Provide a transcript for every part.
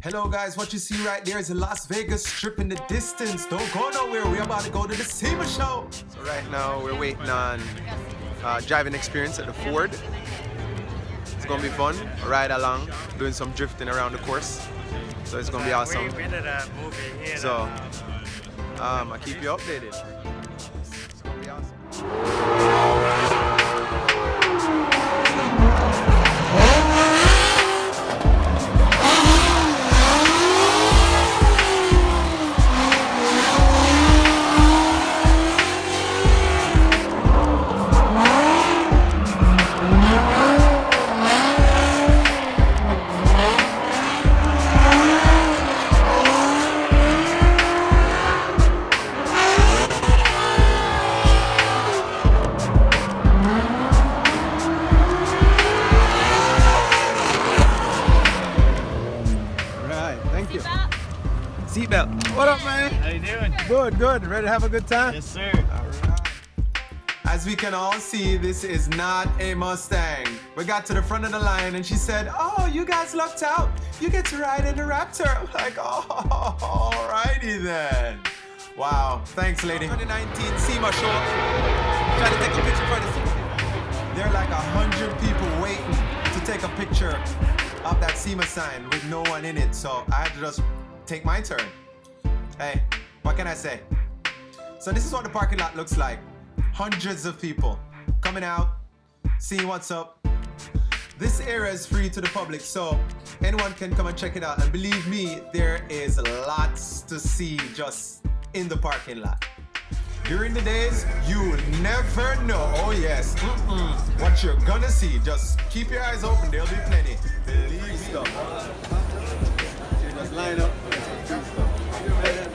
Hello guys, what you see right there is a Las Vegas Strip in the distance. Don't go nowhere, we're about to go to the SEMA Show. So right now we're waiting on driving experience at the Ford. It's gonna be fun, ride along, doing some drifting around the course. So it's gonna be awesome. We did a movie here. So I'll keep you updated. It's gonna be awesome. Seatbelt. What up, man? How you doing? Good, good. Ready to have a good time? Yes, sir. All right. As we can all see, this is not a Mustang. We got to the front of the line and she said, "Oh, you guys lucked out. You get to ride in the Raptor." I'm like, "Oh, alrighty then." Wow. Thanks, lady. 2019 SEMA Show. Trying to take a picture for the SEMA. There are like 100 people waiting to take a picture of that SEMA sign with no one in it. So I had to just take my turn. Hey, what can I say? So this is what the parking lot looks like. Hundreds of people coming out, seeing what's up. This area is free to the public, so anyone can come and check it out. And believe me, there is lots to see just in the parking lot. During the days, you never know. Oh yes, what you're gonna see. Just keep your eyes open, there'll be plenty. Believe me. Just line up.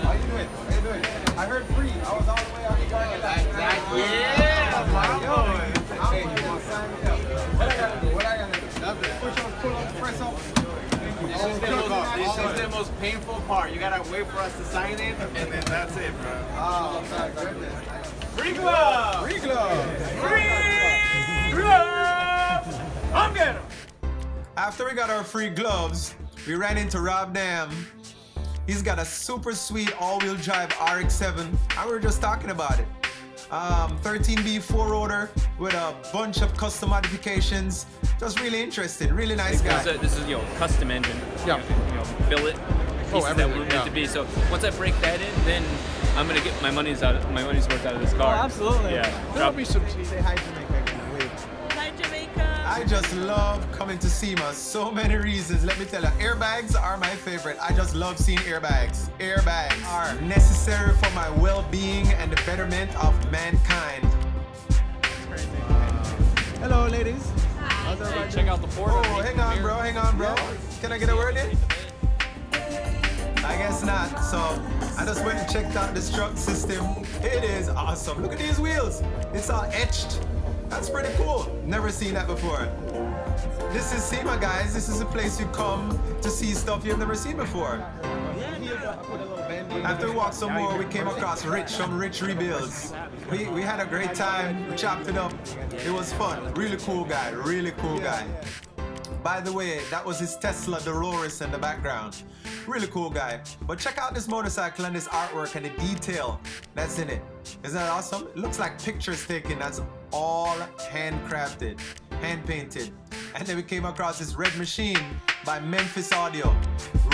How you doing? How you doing? I heard free. I was all the way out here. Yeah, my boy. Hey, sign me up. What I gotta do? What I gotta do? Nothing. Push on, pull up, press up. This is the most painful part. You gotta wait for us to sign it, and then that's it, bro. Oh, my goodness. Free glove! Free glove! Free glove! I'm getting them! After we got our free gloves, we ran into Rob Dam. He's got a super sweet all-wheel drive RX-7, and we were just talking about it. 13B 4-rotor with a bunch of custom modifications. Just really interesting, really nice guy. This is custom engine. Yeah. Billet pieces that were meant to be. So once I break that in, then I'm gonna get my money's worth out of this car. Oh, absolutely. Yeah. There'll be some. Say hi, Jamaica. Hi, Jamaica. I just love coming to SEMA. So many reasons. Let me tell you, airbags are my favorite. I just love seeing airbags. Airbags are necessary for my well-being and the betterment of mankind. Hello, ladies. Hi. Check out the Ford. Oh, hang on, bro. Hang on, bro. Can I get a word in? I guess not. So I just went and checked out the strut system. It is awesome. Look at these wheels. It's all etched. That's pretty cool. Never seen that before. This is SEMA, guys. This is a place you come to see stuff you've never seen before. After we walked some more, we came across some Rich rebuilds. We had a great time. We chopped it up. It was fun. Really cool guy. Really cool guy. By the way, that was his Tesla Dolores in the background. Really cool guy. But check out this motorcycle and this artwork and the detail that's in it. Isn't that awesome? It looks like pictures taken. That's all handcrafted, hand painted. And then we came across this red machine by Memphis Audio.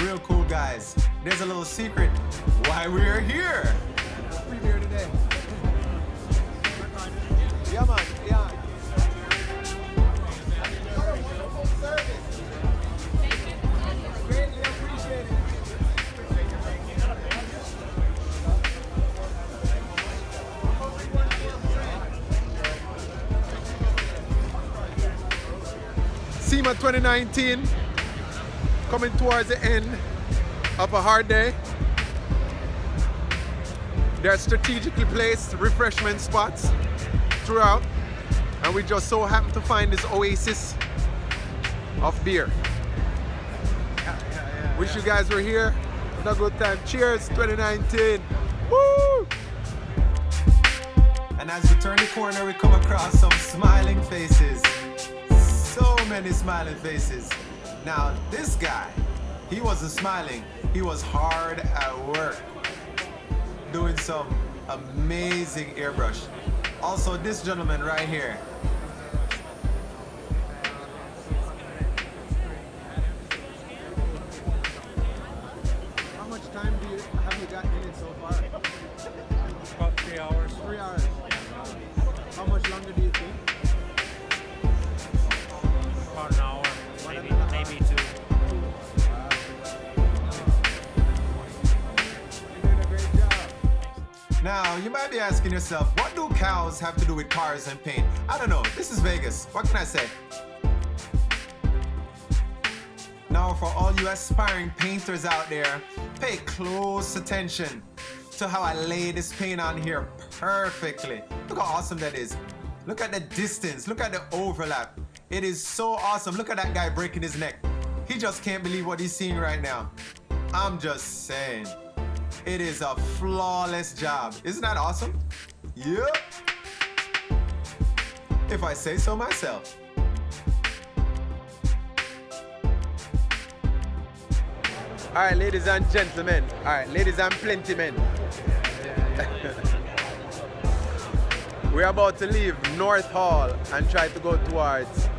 Real cool guys. There's a little secret why we're here. Free beer today. Yeah, man. Yeah. Greatly appreciated. SEMA 2019 coming towards the end of a hard day. There are strategically placed refreshment spots throughout, and we just so happen to find this oasis of beer. Wish you guys were here. Have a good time. Cheers, 2019. Woo! And as we turn the corner, we come across some smiling faces. So many smiling faces. Now, this guy He wasn't smiling. He was hard at work, doing some amazing airbrush. Also, this gentleman right here. How much time have you got in it so far? About 3 hours. 3 hours. How much longer do you think? About an hour, maybe 2. You're doing a great job. Now, you might be asking yourself, what do cows have to do with cars and paint? I don't know. This is Vegas. What can I say? Now, for all you aspiring painters out there, pay close attention to how I lay this paint on here perfectly. Look how awesome that is. Look at the distance. Look at the overlap. It is so awesome. Look at that guy breaking his neck. He just can't believe what he's seeing right now. I'm just saying. It is a flawless job. Isn't that awesome? Yep. If I say so myself. All right, ladies and gentlemen. All right, ladies and plenty men. We're about to leave North Hall and try to go towards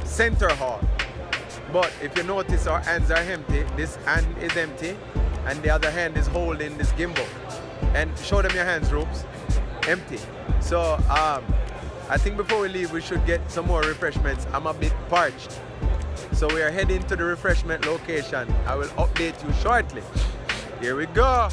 Center Hall. But if you notice, our hands are empty. This hand is empty, and the other hand is holding this gimbal. And show them your hands, Ropes. Empty. So I think before we leave, we should get some more refreshments. I'm a bit parched. So we are heading to the refreshment location. I will update you shortly. Here we go.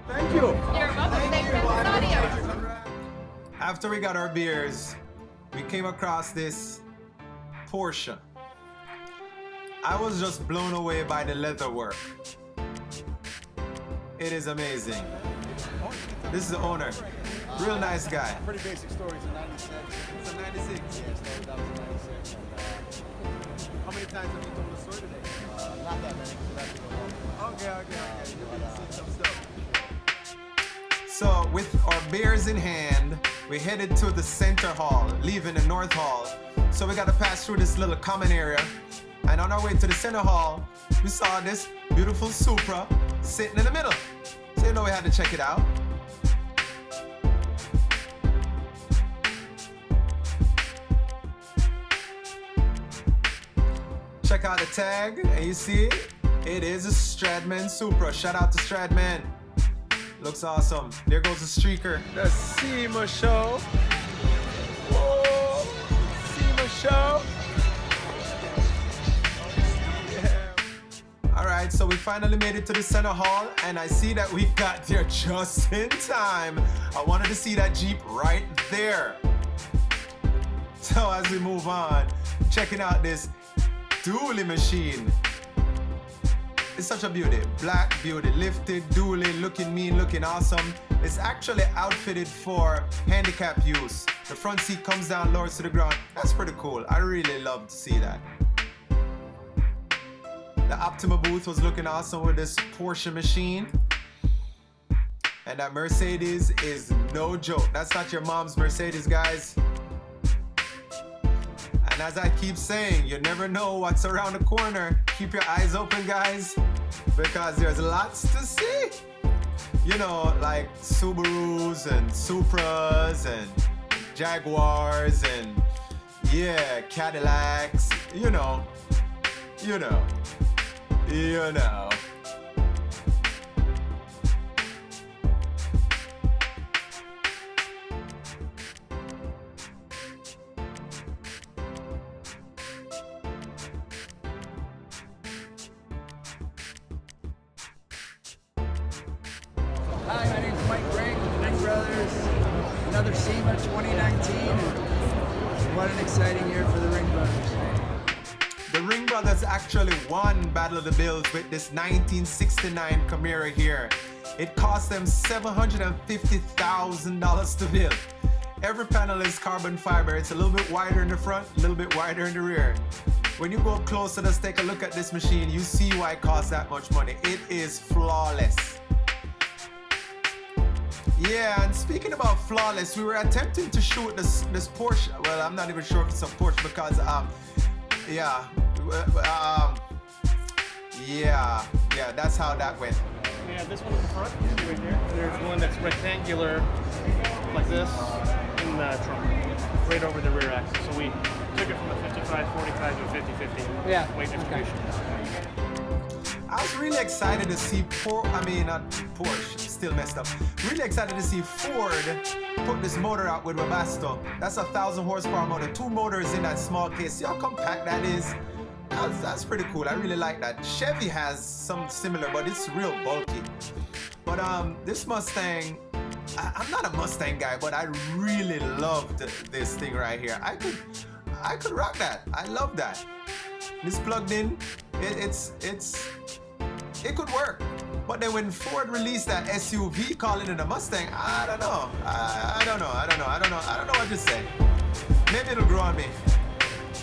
Thank you. You're welcome. Thanks for the audio. After we got our beers, we came across this Porsche. I was just blown away by the leather work. It is amazing. This is the owner. Real nice guy. Pretty basic story. It's a 96. It's a 96. Yes, that was a 96. How many times have you told the story today? Not that many. Okay. You see some stuff. So with our beers in hand, we headed to the Center Hall, leaving the North Hall. So we got to pass through this little common area. And on our way to the Center Hall, we saw this beautiful Supra sitting in the middle. So you know we had to check it out. Check out the tag, and you see it is a Stradman Supra. Shout out to Stradman. Looks awesome. There goes the streaker. The SEMA Show. Whoa, SEMA Show. Yeah. All right, so we finally made it to the Center Hall, and I see that we got there just in time. I wanted to see that Jeep right there. So as we move on, checking out this dually machine. It's such a beauty. Black beauty, lifted, dually, looking mean, looking awesome. It's actually outfitted for handicap use. The front seat comes down, lowers to the ground. That's pretty cool. I really love to see that. The Optima booth was looking awesome with this Porsche machine. And that Mercedes is no joke. That's not your mom's Mercedes, guys. And as I keep saying, you never know what's around the corner. Keep your eyes open, guys, because there's lots to see. You know, like Subarus and Supras and Jaguars and, yeah, Cadillacs. You know. Hi, my name's Mike Gregg with Ring Brothers. Another SEMA 2019. What an exciting year for the Ring Brothers. The Ring Brothers actually won Battle of the Bills with this 1969 Camaro here. It cost them $750,000 to build. Every panel is carbon fiber. It's a little bit wider in the front, a little bit wider in the rear. when you go closer, just take a look at this machine. You see why it costs that much money. It is flawless. Yeah, and speaking about flawless, we were attempting to shoot this Porsche. Well, I'm not even sure if it's a Porsche because yeah, that's how that went. Yeah, this one in the front, right there. There's one that's rectangular, like this, in the trunk, right over the rear axle. So we took it from a 55-45 to a 50-50 weight distribution. I was really excited to see Porsche, still messed up. Really excited to see Ford put this motor out with Webasto. That's a 1,000 horsepower motor, 2 motors in that small case. See how compact that is? That's pretty cool. I really like that. Chevy has some similar, but it's real bulky. But this Mustang, I'm not a Mustang guy, but I really loved this thing right here. I could rock that. I love that. This plugged in, it could work. But then when Ford released that SUV calling it a Mustang, I don't know. I don't know what to say. Maybe it'll grow on me.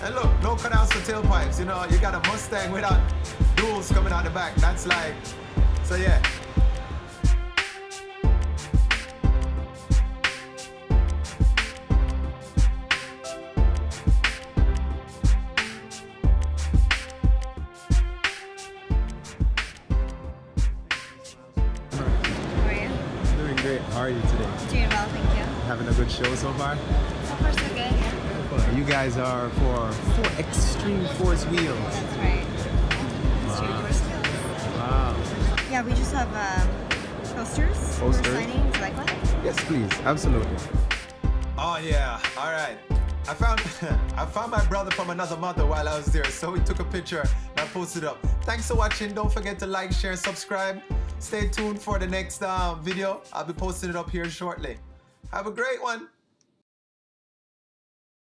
And look, no cutouts for tailpipes. You know, you got a Mustang without duals coming out the back. That's like, so yeah. How are you? Doing great. How are you today? Doing well, thank you. Having a good show so far? So far, so good. Yeah. You guys are for Extreme Force wheels. That's right. Extreme Force wheels. Wow. Yeah, we just have posters. Posters? We're signing. Would you like one? Yes, please. Absolutely. Oh yeah, all right. I found my brother from another mother while I was there, so we took a picture and I posted it up. Thanks for watching. Don't forget to like, share, and subscribe. Stay tuned for the next video. I'll be posting it up here shortly. Have a great one.